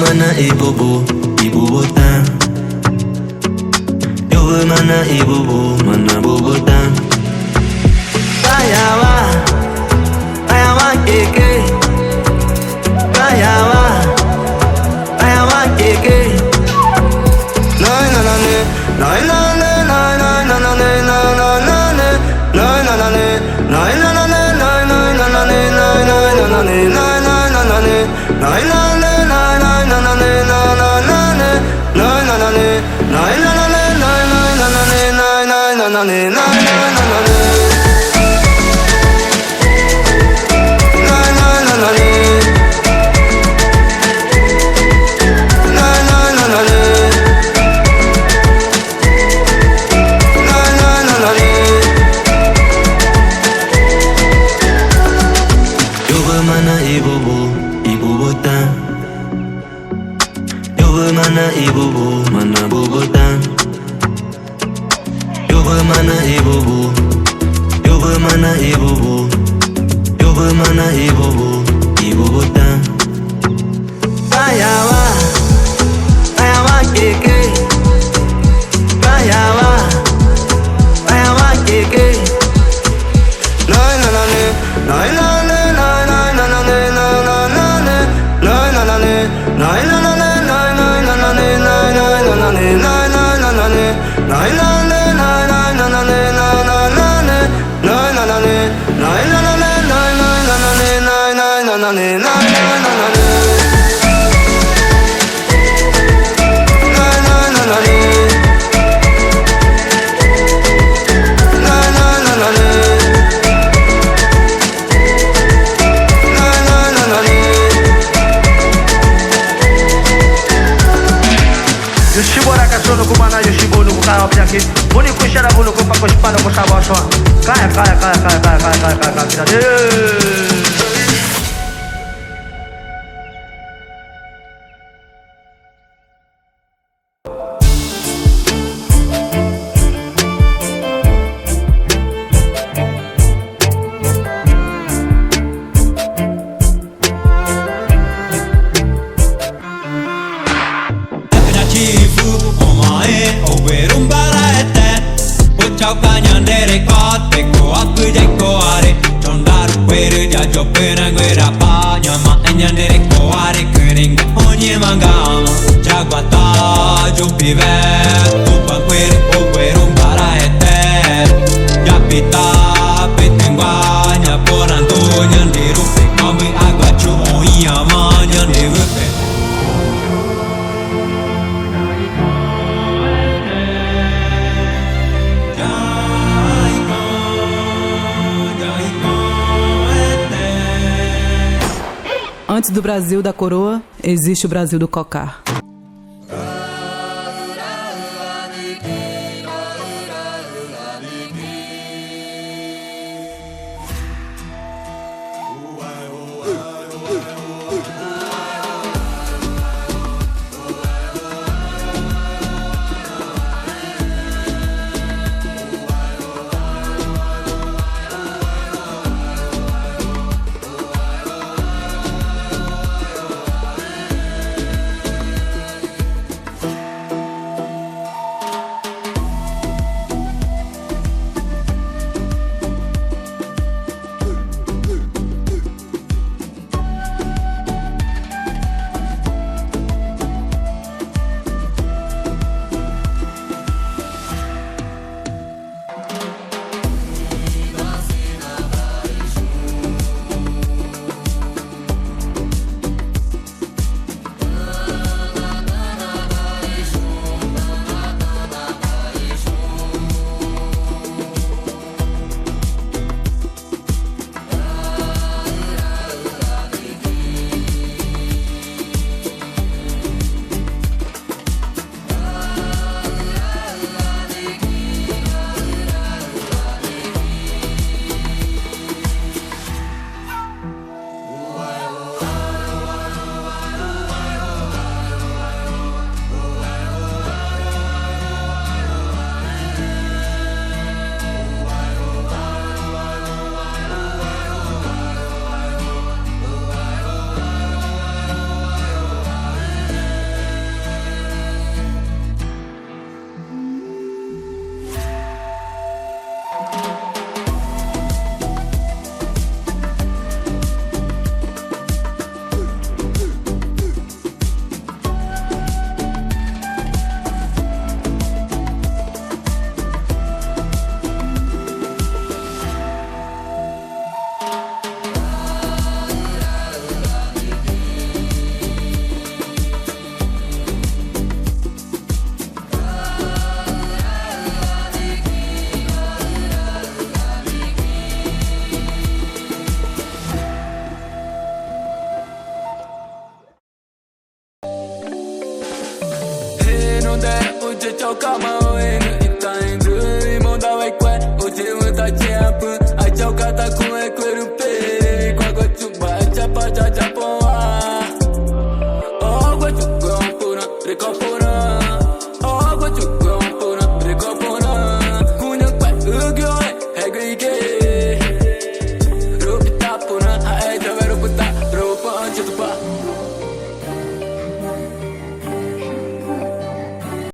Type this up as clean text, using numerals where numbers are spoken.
mana e bobo tan. Eu vou mana e bobo, mana bobo tan. Ayawa keke. Ayawa keke. Nai na na ne, nai na ne, nai na na na ne, nai na na ne, nai na na ne, nai na na ne, nai na na ne, nai na na ne, nai na na ne, nai na ne, nai na na ne, nai na na ne, nai na na ne, nai na na ne, nai na na ne, nai na na ne, nai na na ne. Mana e bobo, mana bobo tan. Eu vou mana e bobo, eu vou mana e bobo, eu vou mana e bobo tan. Ayawa keke. Ayawa keke. Nai na na ne, nai na ne, nai na na ne, nai na na ne, nai na na ne, nai na na ne. Buni kushara bulu kupa kushpano kusabaswa. Kaya. Antes do Brasil da coroa, existe o Brasil do cocar.